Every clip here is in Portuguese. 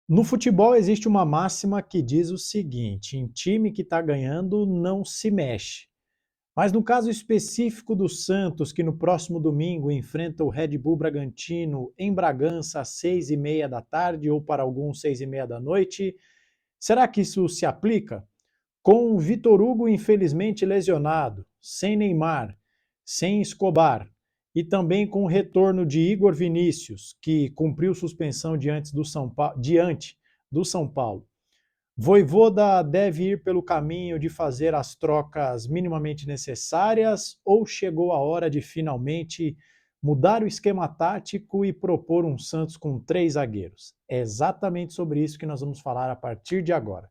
No futebol existe uma máxima que diz o seguinte: em time que está ganhando não se mexe. Mas no caso específico do Santos, que no próximo domingo enfrenta o Red Bull Bragantino em Bragança às 6h30 da tarde, ou para alguns 6h30 da noite, será que isso se aplica? Com o Vitor Hugo infelizmente lesionado, sem Neymar, sem Escobar, e também com o retorno de Igor Vinícius, que cumpriu suspensão diante do São Paulo. Vojvoda deve ir pelo caminho de fazer as trocas minimamente necessárias ou chegou a hora de finalmente mudar o esquema tático e propor um Santos com 3 zagueiros? É exatamente sobre isso que nós vamos falar a partir de agora.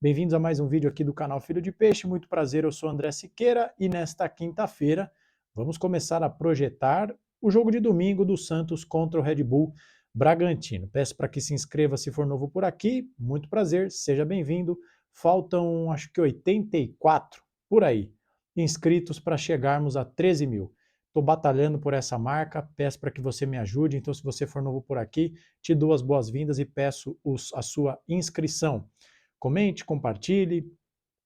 Bem-vindos a mais um vídeo aqui do canal Filho de Peixe, muito prazer, eu sou André Siqueira e nesta quinta-feira vamos começar a projetar o jogo de domingo do Santos contra o Red Bull Bragantino. Peço para que se inscreva se for novo por aqui, muito prazer, seja bem-vindo. Faltam acho que 84 por aí inscritos para chegarmos a 13 mil. Estou batalhando por essa marca, peço para que você me ajude, então se você for novo por aqui, te dou as boas-vindas e peço a sua inscrição. Comente, compartilhe,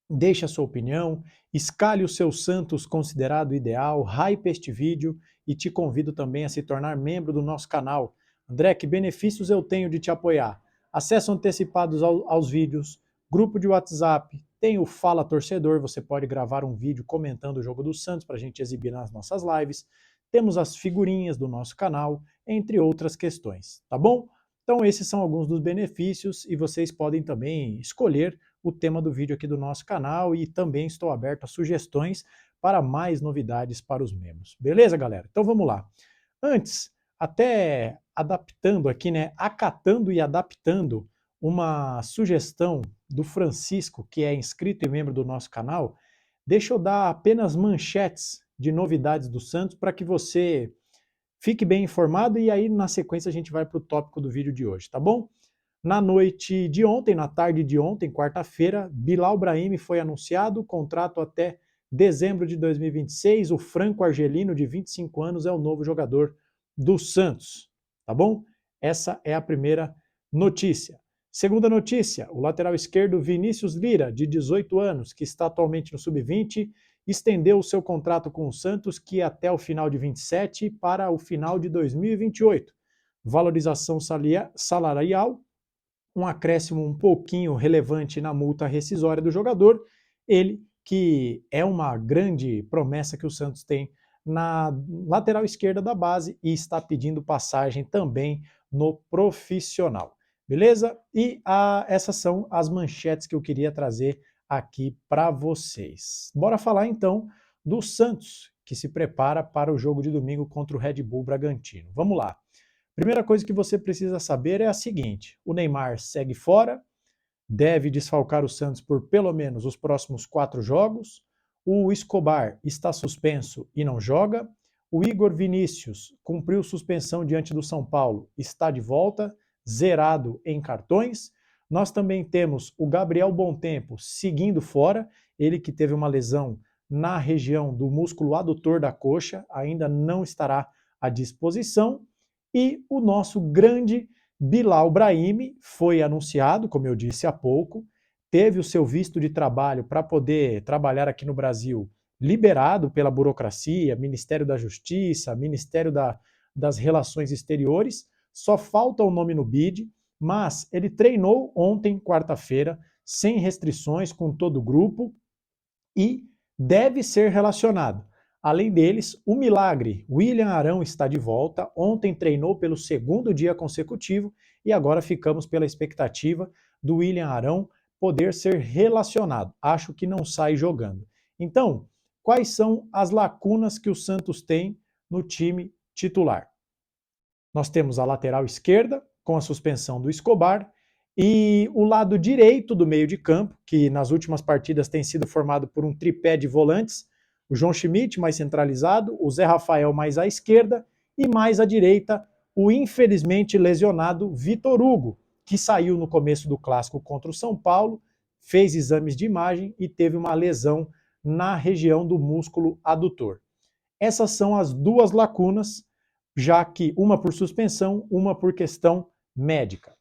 deixe a sua opinião, escalhe o seu Santos considerado ideal, hype este vídeo e te convido também a se tornar membro do nosso canal. André, que benefícios eu tenho de te apoiar? Acesso antecipados aos vídeos, grupo de WhatsApp, tem o Fala Torcedor, você pode gravar um vídeo comentando o jogo do Santos para a gente exibir nas nossas lives, temos as figurinhas do nosso canal, entre outras questões, tá bom? Então esses são alguns dos benefícios e vocês podem também escolher o tema do vídeo aqui do nosso canal e também estou aberto a sugestões para mais novidades para os membros. Beleza, galera? Então vamos lá. Antes, até adaptando aqui, né, acatando e adaptando uma sugestão do Francisco, que é inscrito e membro do nosso canal, deixa eu dar apenas manchetes de novidades do Santos para que você fique bem informado e aí na sequência a gente vai para o tópico do vídeo de hoje, tá bom? Na noite de ontem, na tarde de ontem, quarta-feira, Bilal Brahimi foi anunciado, contrato até dezembro de 2026, o franco-argelino de 25 anos é o novo jogador do Santos, tá bom? Essa é a primeira notícia. Segunda notícia, o lateral esquerdo Vinícius Lira, de 18 anos, que está atualmente no Sub-20, estendeu o seu contrato com o Santos, que é até o final de 27 para o final de 2028. Valorização salarial, um acréscimo um pouquinho relevante na multa rescisória do jogador, ele que é uma grande promessa que o Santos tem na lateral esquerda da base e está pedindo passagem também no profissional. Beleza? E essas são as manchetes que eu queria trazer aqui para vocês. Bora falar então do Santos, que se prepara para o jogo de domingo contra o Red Bull Bragantino. Vamos lá. Primeira coisa que você precisa saber é a seguinte: o Neymar segue fora, deve desfalcar o Santos por pelo menos os próximos 4 jogos. O Escobar está suspenso e não joga. O Igor Vinícius cumpriu suspensão diante do São Paulo, está de volta, zerado em cartões. Nós também temos o Gabriel Bontempo seguindo fora, ele que teve uma lesão na região do músculo adutor da coxa, ainda não estará à disposição. E o nosso grande Bilal Brahimi foi anunciado, como eu disse há pouco, teve o seu visto de trabalho para poder trabalhar aqui no Brasil liberado pela burocracia, Ministério da Justiça, Ministério das Relações Exteriores, só falta o nome no BID, mas ele treinou ontem, quarta-feira, sem restrições, com todo o grupo e deve ser relacionado. Além deles, o milagre, William Arão está de volta, ontem treinou pelo segundo dia consecutivo e agora ficamos pela expectativa do William Arão poder ser relacionado. Acho que não sai jogando. Então, quais são as lacunas que o Santos tem no time titular? Nós temos a lateral esquerda, com a suspensão do Escobar, e o lado direito do meio de campo, que nas últimas partidas tem sido formado por um tripé de volantes, o João Schmidt mais centralizado, o Zé Rafael mais à esquerda e mais à direita o infelizmente lesionado Vitor Hugo, que saiu no começo do clássico contra o São Paulo, fez exames de imagem e teve uma lesão na região do músculo adutor. Essas são as duas lacunas, já que uma por suspensão, uma por questão médica.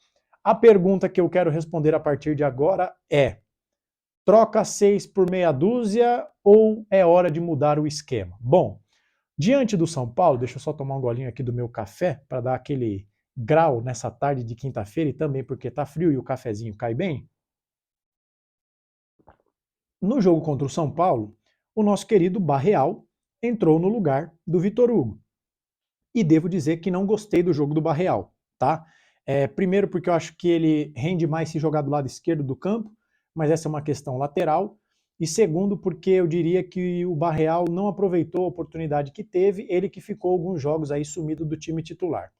A pergunta que eu quero responder a partir de agora é: troca 6 por meia dúzia ou é hora de mudar o esquema? Bom, diante do São Paulo, deixa eu só tomar um golinho aqui do meu café para dar aquele grau nessa tarde de quinta-feira e também porque tá frio e o cafezinho cai bem. No jogo contra o São Paulo, o nosso querido Barreal entrou no lugar do Vitor Hugo. E devo dizer que não gostei do jogo do Barreal, tá? Primeiro porque eu acho que ele rende mais se jogar do lado esquerdo do campo, mas essa é uma questão lateral. E segundo porque eu diria que o Barreal não aproveitou a oportunidade que teve, ele que ficou alguns jogos aí sumido do time titular.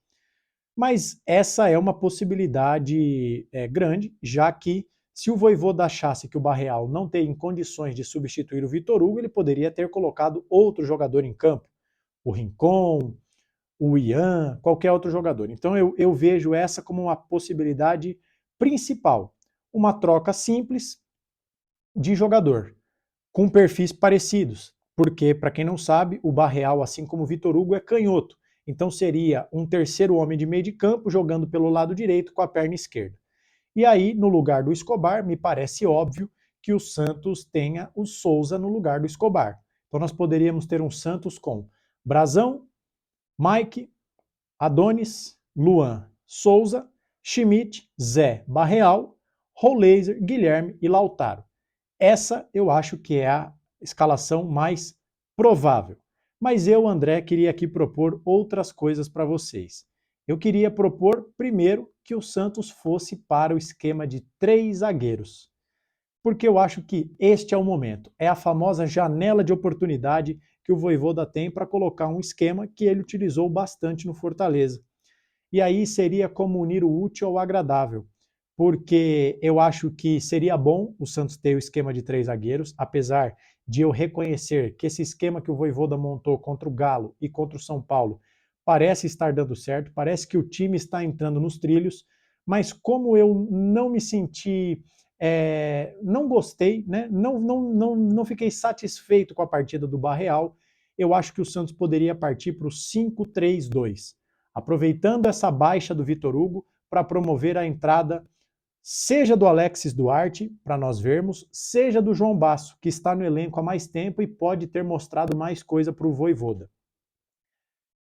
Mas essa é uma possibilidade grande, já que se o Vojvoda achasse que o Barreal não tem condições de substituir o Vitor Hugo, ele poderia ter colocado outro jogador em campo, o Rincon, o Ian, qualquer outro jogador. Então eu vejo essa como uma possibilidade principal. Uma troca simples de jogador, com perfis parecidos. Porque, para quem não sabe, o Barreal, assim como o Vitor Hugo, é canhoto. Então seria um terceiro homem de meio de campo jogando pelo lado direito com a perna esquerda. E aí, no lugar do Escobar, me parece óbvio que o Santos tenha o Souza no lugar do Escobar. Então nós poderíamos ter um Santos com Brazão, Mike, Adonis, Luan, Souza, Schmidt, Zé, Barreal, Roleiser, Guilherme e Lautaro. Essa eu acho que é a escalação mais provável. Mas eu, André, queria aqui propor outras coisas para vocês. Eu queria propor, primeiro, que o Santos fosse para o esquema de 3 zagueiros. Porque eu acho que este é o momento. É a famosa janela de oportunidade que o Vojvoda tem para colocar um esquema que ele utilizou bastante no Fortaleza. E aí seria como unir o útil ao agradável, porque eu acho que seria bom o Santos ter o esquema de 3 zagueiros, apesar de eu reconhecer que esse esquema que o Vojvoda montou contra o Galo e contra o São Paulo parece estar dando certo, parece que o time está entrando nos trilhos, mas como eu não me senti, não gostei, né? Não fiquei satisfeito com a partida do Barreal, eu acho que o Santos poderia partir para o 5-3-2, aproveitando essa baixa do Vitor Hugo para promover a entrada seja do Alexis Duarte, para nós vermos, seja do João Basso, que está no elenco há mais tempo e pode ter mostrado mais coisa para o Vojvoda.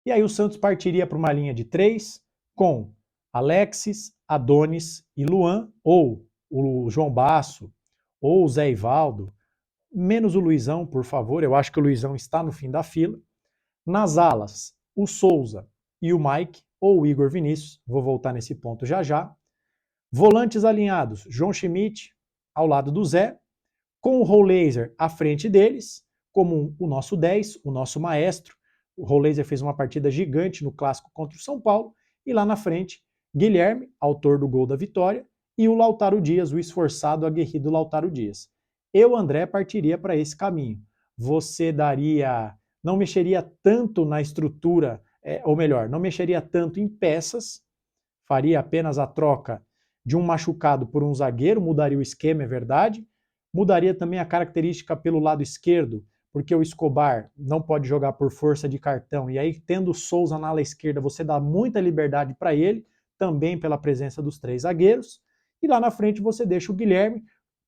E aí o Santos partiria para uma linha de 3 com Alexis, Adonis e Luan, ou o João Basso, ou o Zé Ivaldo, menos o Luizão, por favor, eu acho que o Luizão está no fim da fila. Nas alas, o Souza e o Mike, ou o Igor Vinícius, vou voltar nesse ponto já já. Volantes alinhados, João Schmidt ao lado do Zé, com o Roleiser à frente deles, como o nosso 10, o nosso maestro. O Roleiser fez uma partida gigante no clássico contra o São Paulo, e lá na frente, Guilherme, autor do gol da vitória, e o Lautaro Dias, o esforçado, aguerrido Lautaro Dias. Eu, André, partiria para esse caminho. Você não mexeria tanto na estrutura, ou melhor, não mexeria tanto em peças, faria apenas a troca de um machucado por um zagueiro, mudaria o esquema, é verdade, mudaria também a característica pelo lado esquerdo, porque o Escobar não pode jogar por força de cartão, e aí tendo o Souza na ala esquerda, você dá muita liberdade para ele, também pela presença dos 3 zagueiros, e lá na frente você deixa o Guilherme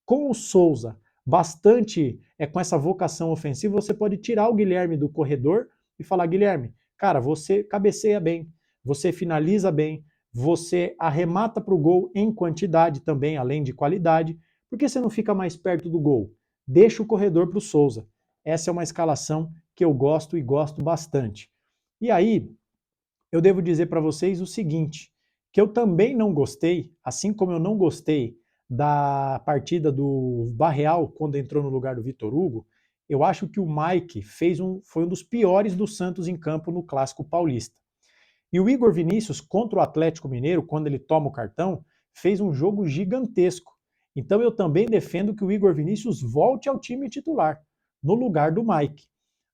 com o Souza, bastante com essa vocação ofensiva, você pode tirar o Guilherme do corredor e falar, Guilherme, cara, você cabeceia bem, você finaliza bem, você arremata para o gol em quantidade também, além de qualidade. Por que você não fica mais perto do gol? Deixa o corredor para o Souza. Essa é uma escalação que eu gosto e gosto bastante. E aí, eu devo dizer para vocês o seguinte, que eu também não gostei, assim como eu não gostei da partida do Barreal quando entrou no lugar do Vitor Hugo, eu acho que o Mike foi um dos piores do Santos em campo no Clássico Paulista. E o Igor Vinícius, contra o Atlético Mineiro, quando ele toma o cartão, fez um jogo gigantesco. Então eu também defendo que o Igor Vinícius volte ao time titular, no lugar do Mike.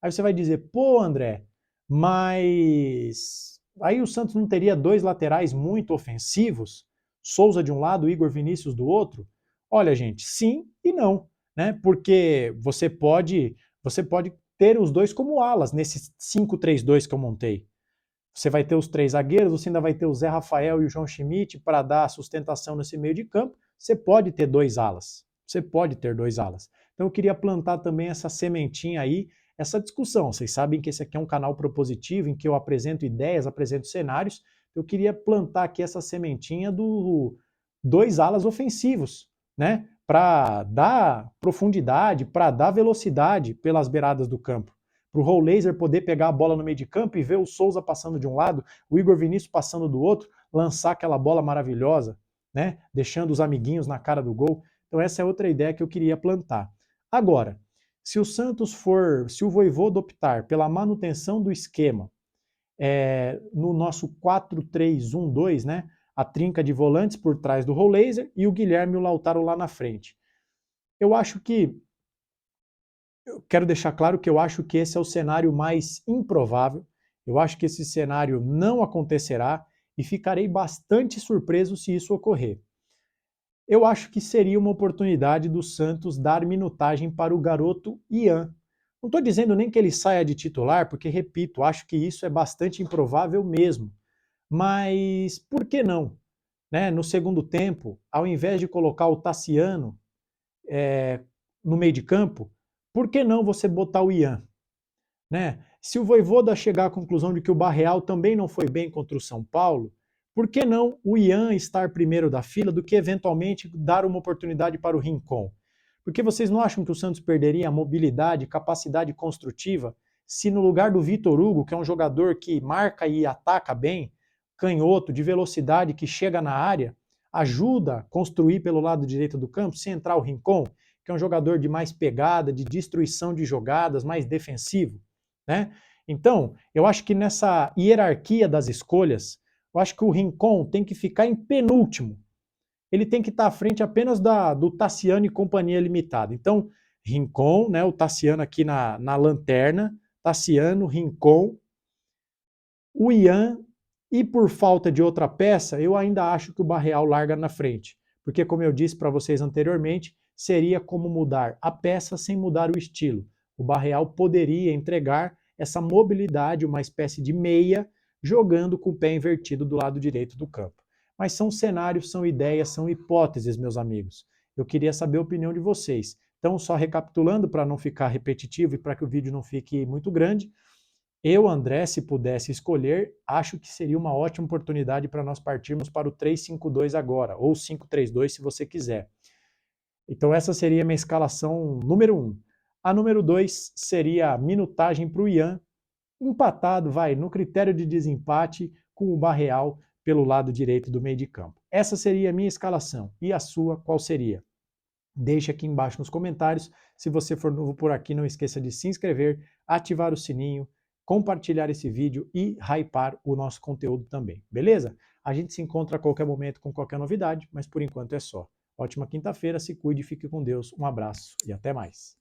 Aí você vai dizer, pô, André, mas aí o Santos não teria 2 laterais muito ofensivos? Souza de um lado, Igor Vinícius do outro? Olha, gente, sim e não, né? Porque você pode ter os dois como alas nesse 5-3-2 que eu montei. Você vai ter os 3 zagueiros, você ainda vai ter o Zé Rafael e o João Schmidt para dar sustentação nesse meio de campo. Você pode ter 2 alas. Você pode ter 2 alas. Então eu queria plantar também essa sementinha aí, essa discussão. Vocês sabem que esse aqui é um canal propositivo em que eu apresento ideias, apresento cenários. Eu queria plantar aqui essa sementinha do 2 alas ofensivos, né? Para dar profundidade, para dar velocidade pelas beiradas do campo, para o Raul Laser poder pegar a bola no meio de campo e ver o Souza passando de um lado, o Igor Vinícius passando do outro, lançar aquela bola maravilhosa, né? Deixando os amiguinhos na cara do gol. Então essa é outra ideia que eu queria plantar. Agora, se o Santos se o Vojvoda optar pela manutenção do esquema no nosso 4-3-1-2, né? A trinca de volantes por trás do Raul Laser e o Guilherme e o Lautaro lá na frente. Eu quero deixar claro que eu acho que esse é o cenário mais improvável. Eu acho que esse cenário não acontecerá e ficarei bastante surpreso se isso ocorrer. Eu acho que seria uma oportunidade do Santos dar minutagem para o garoto Ian. Não estou dizendo nem que ele saia de titular, porque, repito, acho que isso é bastante improvável mesmo. Mas por que não? Né? No segundo tempo, ao invés de colocar o Tassiano no meio de campo, por que não você botar o Ian? Né? Se o Vojvoda chegar à conclusão de que o Barreal também não foi bem contra o São Paulo, por que não o Ian estar primeiro da fila do que eventualmente dar uma oportunidade para o Rincon? Porque vocês não acham que o Santos perderia a mobilidade, capacidade construtiva, se no lugar do Vitor Hugo, que é um jogador que marca e ataca bem, canhoto, de velocidade, que chega na área, ajuda a construir pelo lado direito do campo, sem entrar o Rincon, que é um jogador de mais pegada, de destruição de jogadas, mais defensivo, né? Então, eu acho que nessa hierarquia das escolhas, eu acho que o Rincon tem que ficar em penúltimo. Ele tem que estar à frente apenas do Tassiano e Companhia Limitada. Então, Rincon, né, o Tassiano aqui na lanterna, Tassiano, Rincon, o Ian, e por falta de outra peça, eu ainda acho que o Barreal larga na frente. Porque, como eu disse para vocês anteriormente, seria como mudar a peça sem mudar o estilo. O Barreal poderia entregar essa mobilidade, uma espécie de meia, jogando com o pé invertido do lado direito do campo. Mas são cenários, são ideias, são hipóteses, meus amigos. Eu queria saber a opinião de vocês. Então, só recapitulando para não ficar repetitivo e para que o vídeo não fique muito grande, eu, André, se pudesse escolher, acho que seria uma ótima oportunidade para nós partirmos para o 3-5-2 agora, ou 5-3-2 se você quiser. Então essa seria a minha escalação número 1. A número 2 seria a minutagem para o Ian, empatado, no critério de desempate com o Barreal pelo lado direito do meio de campo. Essa seria a minha escalação. E a sua, qual seria? Deixe aqui embaixo nos comentários. Se você for novo por aqui, não esqueça de se inscrever, ativar o sininho, compartilhar esse vídeo e hypar o nosso conteúdo também, beleza? A gente se encontra a qualquer momento com qualquer novidade, mas por enquanto é só. Ótima quinta-feira, se cuide, fique com Deus, um abraço e até mais.